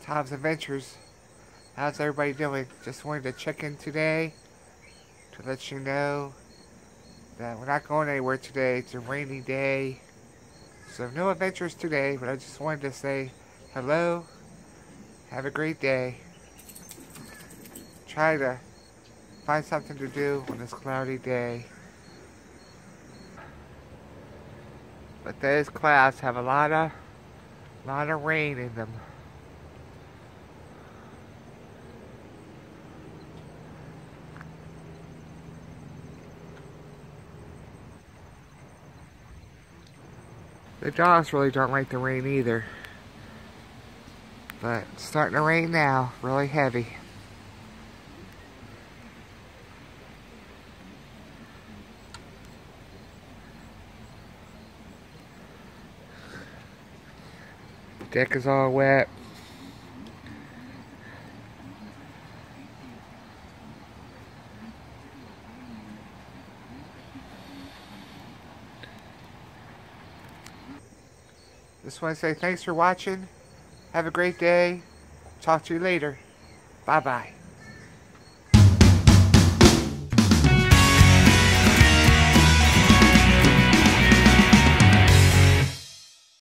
Tom's Adventures. How's everybody doing? Just wanted to check in today to let you know that we're not going anywhere today. It's a rainy day, so no adventures today, but I just wanted to say hello, have a great day. Try to find something to do on this cloudy day. But those clouds have a lot of rain in them. The dogs really don't like the rain either. But it's starting to rain now, really heavy. The deck is all wet. Just want to say thanks for watching. Have a great day. Talk to you later. Bye-bye.